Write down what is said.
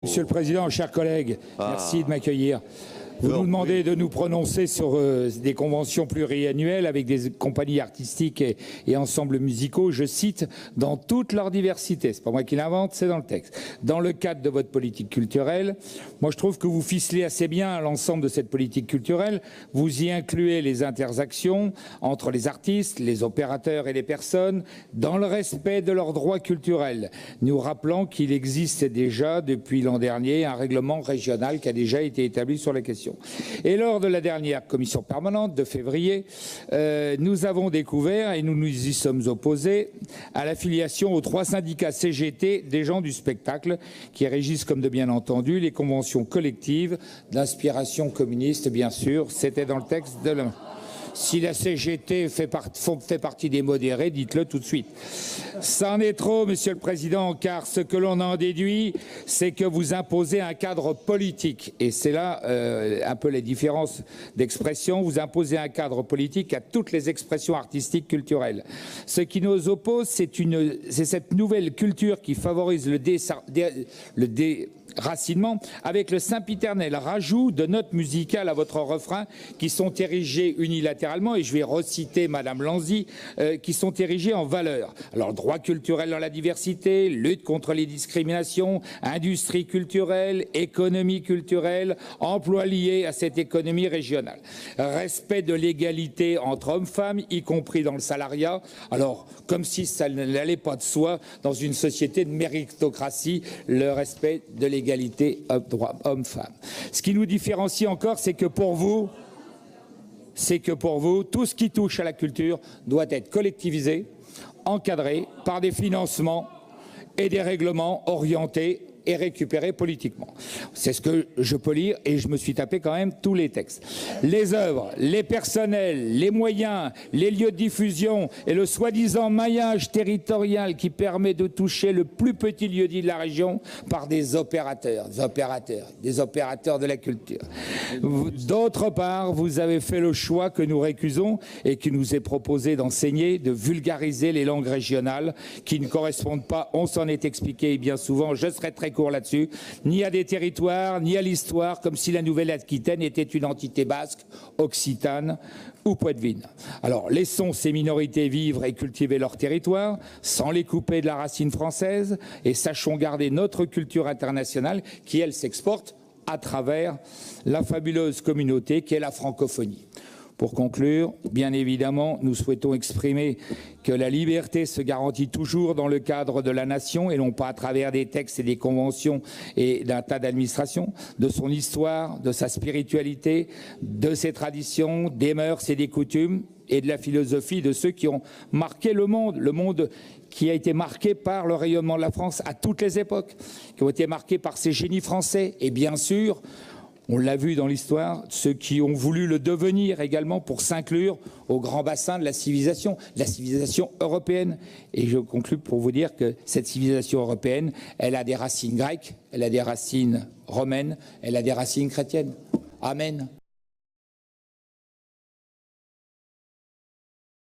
Monsieur le Président, chers collègues, merci de m'accueillir. Vous nous demandez de nous prononcer sur des conventions pluriannuelles avec des compagnies artistiques et ensembles musicaux, je cite, dans toute leur diversité. C'est pas moi qui l'invente, c'est dans le texte. Dans le cadre de votre politique culturelle, moi je trouve que vous ficelez assez bien l'ensemble de cette politique culturelle. Vous y incluez les interactions entre les artistes, les opérateurs et les personnes, dans le respect de leurs droits culturels. Nous rappelons qu'il existe déjà depuis l'an dernier un règlement régional qui a déjà été établi sur la question. Et lors de la dernière commission permanente de février, nous avons découvert, et nous nous y sommes opposés, à l'affiliation aux 3 syndicats CGT des gens du spectacle qui régissent, comme de bien entendu, les conventions collectives d'inspiration communiste, bien sûr. C'était dans le texte de la... Si la CGT fait partie des modérés, dites-le tout de suite. Ça en est trop, Monsieur le Président, car ce que l'on en déduit, c'est que vous imposez un cadre politique. Et c'est là un peu les différences d'expression. Vous imposez un cadre politique à toutes les expressions artistiques culturelles. Ce qui nous oppose, c'est cette nouvelle culture qui favorise le déracinement avec le sempiternel rajout de notes musicales à votre refrain qui sont érigées unilatéralement, et je vais reciter Madame Lanzy, qui sont érigées en valeur. Alors, droit culturel dans la diversité, lutte contre les discriminations, industrie culturelle, économie culturelle, emploi lié à cette économie régionale. Respect de l'égalité entre hommes-femmes, y compris dans le salariat. Alors, comme si ça n'allait pas de soi dans une société de méritocratie, le respect de l'égalité hommes-femmes. Ce qui nous différencie encore, c'est que pour vous, tout ce qui touche à la culture doit être collectivisé, encadré par des financements et des règlements orientés et récupérés politiquement. C'est ce que je peux lire et je me suis tapé quand même tous les textes. Les œuvres, les personnels, les moyens, les lieux de diffusion et le soi-disant maillage territorial qui permet de toucher le plus petit lieu-dit de la région par des opérateurs de la culture. D'autre part, vous avez fait le choix que nous récusons et qui nous est proposé d'enseigner, de vulgariser les langues régionales qui ne correspondent pas, on s'en est expliqué bien souvent, je serai très court là-dessus, ni à des territoires, ni à l'histoire, comme si la Nouvelle-Aquitaine était une entité basque, occitane ou poitevine. Alors, laissons ces minorités vivre et cultiver leur territoire, sans les couper de la racine française, et sachons garder notre culture internationale, qui, elle, s'exporte à travers la fabuleuse communauté qu'est la francophonie. Pour conclure, bien évidemment, nous souhaitons exprimer que la liberté se garantit toujours dans le cadre de la nation et non pas à travers des textes et des conventions et d'un tas d'administrations, de son histoire, de sa spiritualité, de ses traditions, des mœurs et des coutumes et de la philosophie de ceux qui ont marqué le monde qui a été marqué par le rayonnement de la France à toutes les époques, qui ont été marqués par ces génies français et bien sûr, on l'a vu dans l'histoire, ceux qui ont voulu le devenir également pour s'inclure au grand bassin de la civilisation européenne. Et je conclue pour vous dire que cette civilisation européenne, elle a des racines grecques, elle a des racines romaines, elle a des racines chrétiennes. Amen.